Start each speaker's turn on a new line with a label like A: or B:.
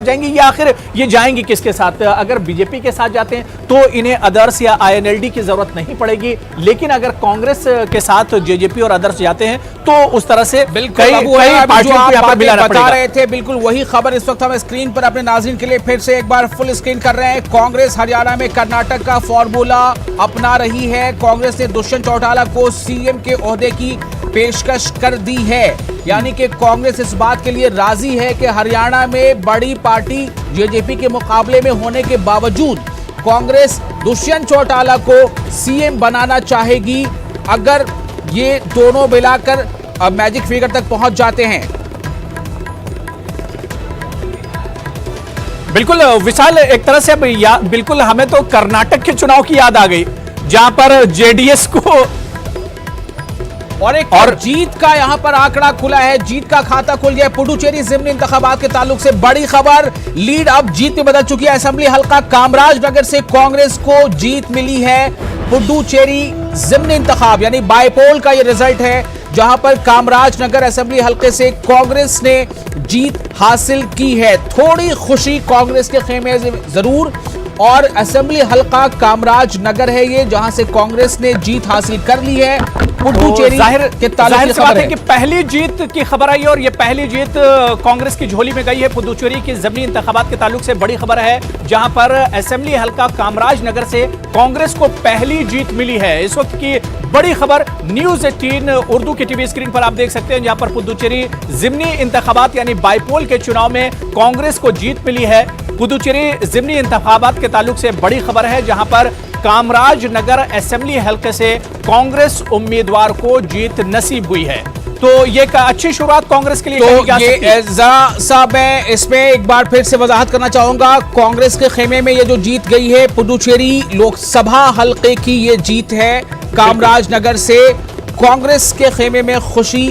A: जाएंगी या आखिर ये जाएंगी किसके साथ? अगर बीजेपी के साथ जाते हैं तो इन्हें अदर्स या आईएनएलडी की जरूरत नहीं पड़ेगी, लेकिन अगर कांग्रेस के साथ जेजेपी और अदर्स जाते हैं तो उस तरह से
B: बिल्कुल बता रहे थे। बिल्कुल वही खबर इस वक्त हम स्क्रीन पर अपने नाज़रीन के लिए फिर से एक बार फुल स्क्रीन कर रहे हैं। कांग्रेस हरियाणा में कर्नाटक का फॉर्मूला अपना रही है। कांग्रेस ने दुष्यंत चौटाला को सीएम के ओहदे की पेशकश कर दी है, यानी कि कांग्रेस इस बात के लिए राजी है कि हरियाणा में बड़ी पार्टी जेजेपी के मुकाबले में होने के बावजूद कांग्रेस दुष्यंत चौटाला को सीएम बनाना चाहेगी अगर ये दोनों मिलाकर मैजिक फिगर तक पहुंच जाते हैं।
A: बिल्कुल विशाल, एक तरह से बिल्कुल हमें तो कर्नाटक के चुनाव की याद आ गई जहां पर जेडीएस को
B: और जीत का यहां पर आंकड़ा खुला है, जीत का खाता खुल गया। पुडुचेरी जिमनी इंतखाबात के ताल्लुक से बड़ी खबर, लीड अब जीत में बदल चुकी है। असेंबली हल्का कामराजनगर से कांग्रेस को जीत मिली है। पुडुचेरी जिमनी इंतखाब यानी बाईपोल का ये रिजल्ट है, जहां पर कामराजनगर असेंबली हल्के से कांग्रेस ने जीत हासिल की है। थोड़ी खुशी कांग्रेस के खेमे जरूर, और असेंबली हल्का कामराजनगर है ये, जहां से कांग्रेस ने जीत हासिल कर ली है। पुडुचेरी के ताल्लुक से खबर है
A: कि पहली जीत की खबर आई और ये पहली जीत कांग्रेस की झोली में गई है। पुडुचेरी की ज़मीनी इंतखाबात के ताल्लुक से बड़ी खबर है, जहां पर असेंबली हल्का कामराजनगर से कांग्रेस को पहली जीत मिली है। इस वक्त की बड़ी खबर न्यूज़ 18 उर्दू की टीवी स्क्रीन पर आप देख सकते हैं, जहां पर पुडुचेरी ज़मीनी इंतखाबात यानी बाईपोल के चुनाव में कांग्रेस को जीत मिली है। पुडुचेरी ज़मीनी इंतखाबात के ताल्लुक से बड़ी खबर है, जहां पर कामराजनगर असेंबली हल्के से कांग्रेस उम्मीदवार को जीत नसीब हुई है। तो ये एक अच्छी शुरुआत कांग्रेस के लिए
B: तो ये साहब, मैं इसमें एक बार फिर से वजाहत करना चाहूंगा। कांग्रेस के खेमे में ये जो जीत गई है पुडुचेरी लोकसभा हल्के की ये जीत है कामराजनगर से। कांग्रेस के खेमे में खुशी